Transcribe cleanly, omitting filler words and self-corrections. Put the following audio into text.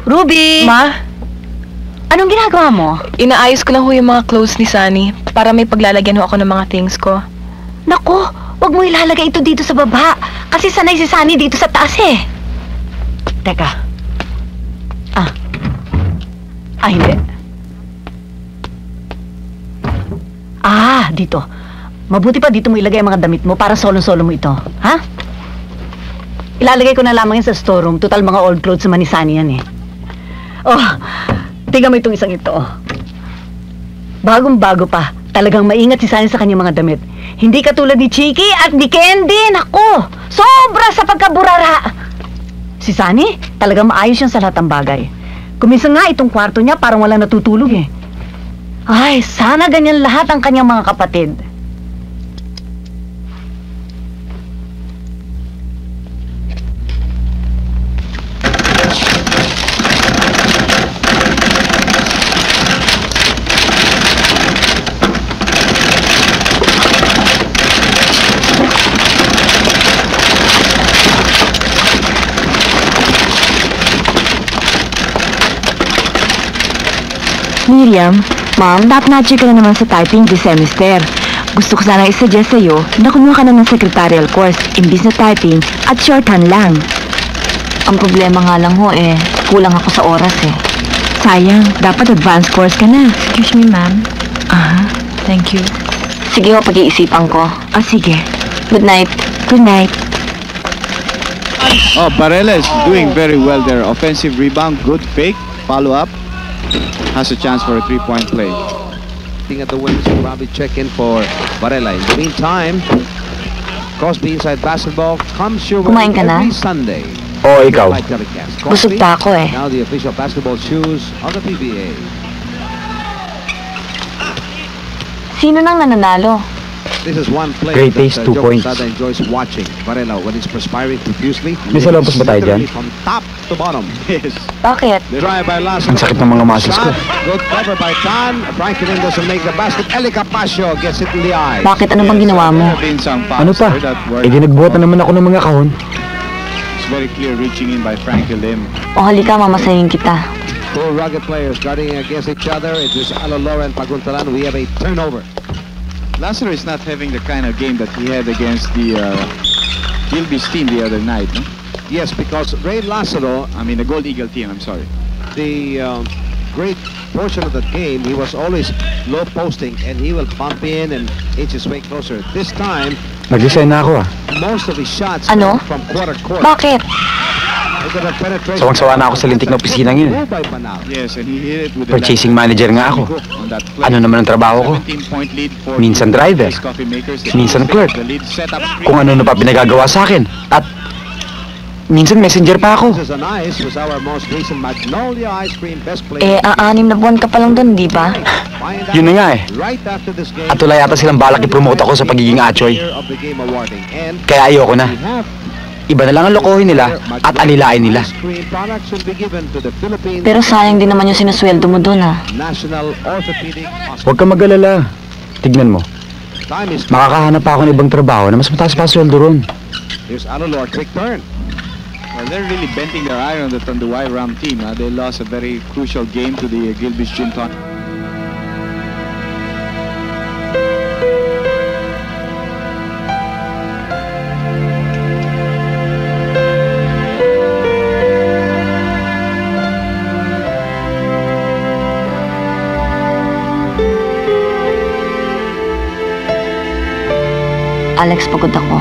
Ruby! Ma, Anong ginagawa mo? inaayos ko lang ho yung mga clothes ni Sunny para may paglalagyan ho ako ng mga things ko. Naku, wag mo ilalagay ito dito sa baba. Kasi sanay si Sunny dito sa taas eh. Teka. Hindi. Dito. Mabuti pa dito mo ilagay ang mga damit mo para solo-solo mo ito. Ha? Ilalagay ko na lamang yan sa storeroom. Total mga old clothes naman ni Sunny yan eh. Oh, tingnan mo itong isang ito. Bagong-bago pa. Talagang maingat si Sunny sa kanyang mga damit. Hindi katulad ni Chiki at ni Candy. Naku! Sobra sa pagkaburara! Si Sunny, talagang maayos yan sa lahat ng bagay. Kuminsan nga itong kwarto niya parang walang natutulog eh. Ay, sana ganyan lahat ang kanyang mga kapatid. Miriam, Ma'am, top-notcher ka na naman sa typing this semester. Gusto ko sana i-suggest sa'yo na kumuha ka na ng secretarial course, imbis na typing at shorthand lang. Ang problema nga lang ho kulang ako sa oras eh. Sayang, dapat advanced course ka na. Excuse me, ma'am. Thank you. Sige ho, pag-iisipan ko. Sige. Good night. Good night. Oh, Barella is doing very well there. Offensive rebound, good fake, follow-up. Has a chance for a three-point play. Looking at the wings, will probably check in for Varela. In the meantime, Crosby inside basketball comes your way Kumain ka na? every Sunday. Oo, ikaw. By telecast. Busog pa ako eh. Now the official basketball shoes of the PBA. Sino nang nananalo? This is one play Great taste, that 2 Joe points. Posada enjoys watching. Varela, when it's perspiring profusely, May salabas ba tayo dyan? literally from top to bottom. Yes. Bakit? Try by Lasso. Ang sakit ng mga muscles ko. Good cover by Tan. Frankie Lin doesn't make the basket. Eli Capasio gets it in the eye. Bakit? Ano bang ginawa mo? There have been some Ano fouls pa? there that were- Eh di nagbuhat na naman ako ng mga kahon. It's very clear reaching in by Frankie Lim. O halika, mamasahin kita. Two rugged players guarding against each other. It is Alolora and Paguntalan. We have a turnover. Lazaro is not having the kind of game that he had against the Gilby's team the other night. No? Yes, because Ray Lazaro, I mean the Gold Eagle team, I'm sorry. the great portion of the game, he was always low posting and he will bump in and inch his way closer. This time, Nag-design na ako most of his shots Ano? come from quarter court. Bakit? Look at the penetration. Sawang-sawa na ako sa lintik na opisinang yun. Move by Banal. Yes, and he hit it with the Purchasing manager nga ako. on that play. Ano naman ang trabaho ko? 17-point lead for Minsan driver, the coffee makers. minsan clerk. The lead set up Kung ano na pa pinagagawa sa akin. At minsan messenger pa ako. This is an ice was our most recent Magnolia ice cream best player. Aanim na buwan ka pa lang doon, di ba? Find out Yun na nga eh. right after this game. At wala yata silang balak i-promote ako sa pagiging atchoy. Of the game awarding. And Kaya ayoko na. we have Iba na lang ang lokohin nila at alilain nila. ice cream products will be given to the Philippines Pero sayang din naman yung sinusweldo mo doon National Orthopedic Hospital. Huwag kang mag-alala. Tignan mo. Time is Makakahanap pa ako ng ibang trabaho na mas mataas pa ang sweldo ron. here's Alolor, quick turn. Well, they're really bending their iron on the Y-Ram team. They lost a very crucial game to the Gilby's Gym. Alex, pagod ako.